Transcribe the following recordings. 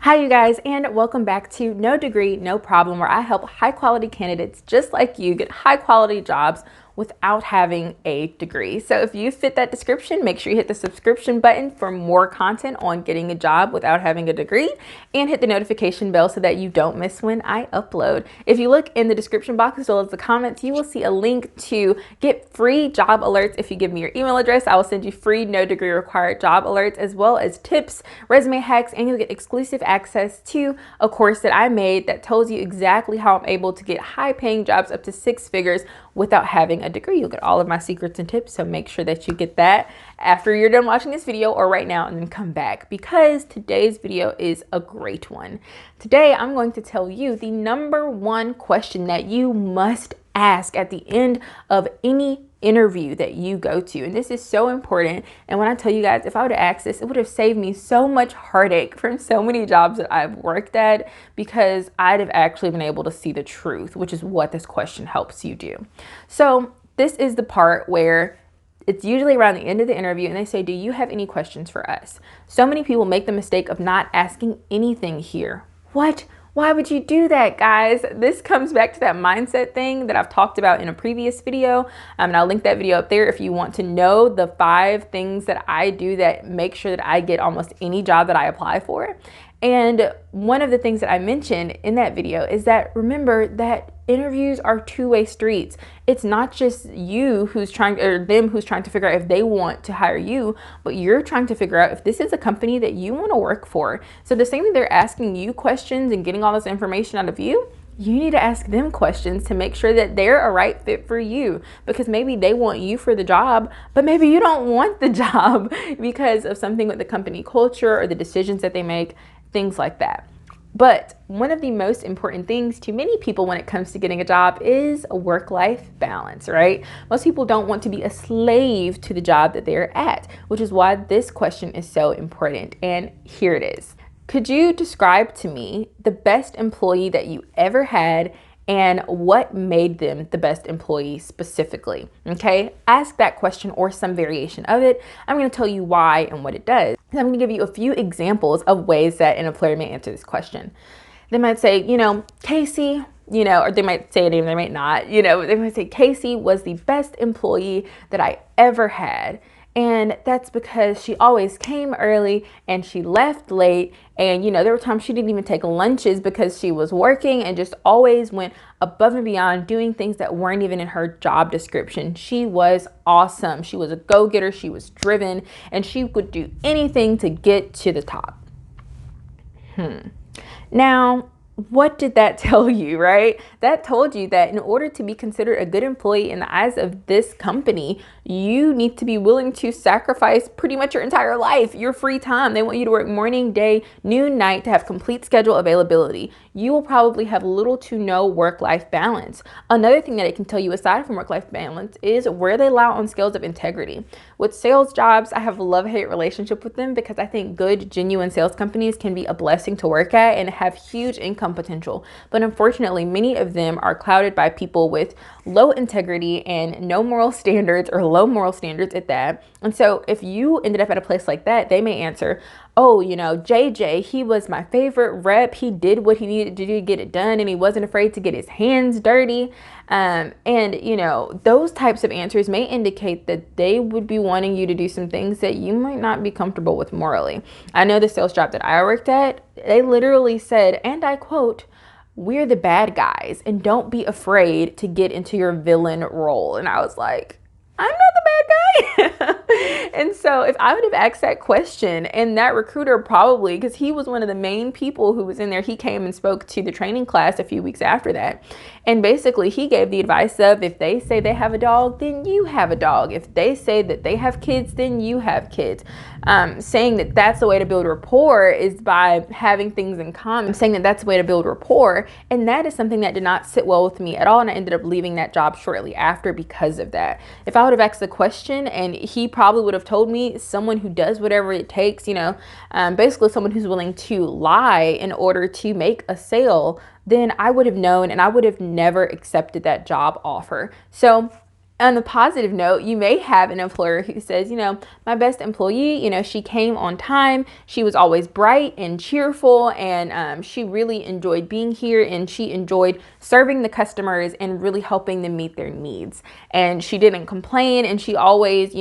Hi, you guys, and welcome back to No Degree, No Problem, where I help high quality candidates just like you get high quality jobs without having a degree. So if you fit that description, make sure you hit the subscription button for more content on getting a job without having a degree, and hit the notification bell so that you don't miss when I upload. If you look in the description box as well as the comments, you will see a link to get free job alerts. If you give me your email address, I will send you free no degree required job alerts, as well as tips, resume hacks, and you'll get exclusive access to a course that I made that tells you exactly how I'm able to get high paying jobs up to 6 figures without having a degree. You'll get all of my secrets and tips, so make sure that you get that after you're done watching this video or right now, and then come back because today's video is a great one. Today, I'm going to tell you the number one question that you must ask at the end of any interview that you go to. And this is so important. And when I tell you guys, if I would have asked this, it would have saved me so much heartache from so many jobs that I've worked at, because I'd have actually been able to see the truth, which is what this question helps you do. So this is the part where it's usually around the end of the interview and they say, do you have any questions for us? So many people make the mistake of not asking anything here. What? Why would you do that, guys? This comes back to that mindset thing that I've talked about in a previous video. And I'll link that video up there if you want to know the 5 things that I do that make sure that I get almost any job that I apply for. And one of the things that I mentioned in that video is that remember that interviews are two-way streets. It's not just you who's trying, or them who's trying to figure out if they want to hire you, but you're trying to figure out if this is a company that you want to work for. So the same thing, they're asking you questions and getting all this information out of you, you need to ask them questions to make sure that they're a right fit for you, because maybe they want you for the job, but maybe you don't want the job because of something with the company culture or the decisions that they make, things like that. But one of the most important things to many people when it comes to getting a job is a work-life balance, right? Most people don't want to be a slave to the job that they're at, which is why this question is so important. And here it is. Could you describe to me the best employee that you ever had and what made them the best employee specifically? Okay, ask that question or some variation of it. I'm going to tell you why and what it does. And I'm going to give you a few examples of ways that an employer may answer this question. They might say, Casey, or they might say a name, they might not, they might say, Casey was the best employee that I ever had. And that's because she always came early and she left late. And, there were times she didn't even take lunches because she was working and just always went above and beyond doing things that weren't even in her job description. She was awesome. She was a go-getter. She was driven and she would do anything to get to the top. Now, what did that tell you, right? That told you that in order to be considered a good employee in the eyes of this company, you need to be willing to sacrifice pretty much your entire life, your free time. They want you to work morning, day, noon, night to have complete schedule availability. You will probably have little to no work-life balance. Another thing that it can tell you aside from work-life balance is where they lie on scales of integrity. With sales jobs, I have a love-hate relationship with them because I think good, genuine sales companies can be a blessing to work at and have huge income potential. But unfortunately, many of them are clouded by people with low integrity and no moral standards, or low moral standards at that. And so if you ended up at a place like that, they may answer, oh, JJ, he was my favorite rep. He did what he needed to do to get it done, and he wasn't afraid to get his hands dirty. And those types of answers may indicate that they would be wanting you to do some things that you might not be comfortable with morally. I know the sales job that I worked at, they literally said, and I quote, "We're the bad guys and don't be afraid to get into your villain role." And I was like, I'm not the bad guy. And so if I would have asked that question, and that recruiter probably, because he was one of the main people who was in there, he came and spoke to the training class a few weeks after that. And basically he gave the advice of, if they say they have a dog, then you have a dog. If they say that they have kids, then you have kids. Saying that that's the way to build rapport is by having things in common. Saying that that's the way to build rapport. And that is something that did not sit well with me at all. And I ended up leaving that job shortly after because of that. If I would have asked the question and he probably would have told me someone who does whatever it takes, basically someone who's willing to lie in order to make a sale, then I would have known and I would have never accepted that job offer. So On a positive note, you may have an employer who says, my best employee, she came on time. She was always bright and cheerful, and she really enjoyed being here, and she enjoyed serving the customers and really helping them meet their needs. And she didn't complain, and she always,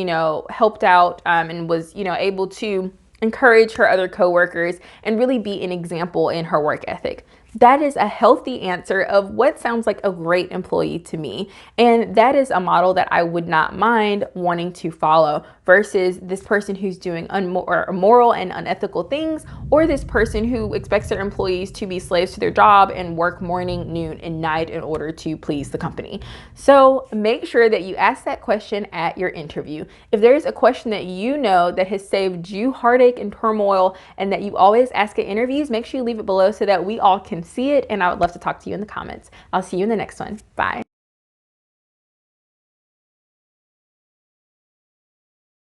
helped out and was, able to encourage her other coworkers and really be an example in her work ethic. That is a healthy answer of what sounds like a great employee to me. And that is a model that I would not mind wanting to follow versus this person who's doing immoral and unethical things, or this person who expects their employees to be slaves to their job and work morning, noon, and night in order to please the company. So make sure that you ask that question at your interview. If there's a question that you know that has saved you heartache and turmoil and that you always ask at interviews, make sure you leave it below so that we all can see it, and I would love to talk to you in the comments. I'll see you in the next one. Bye.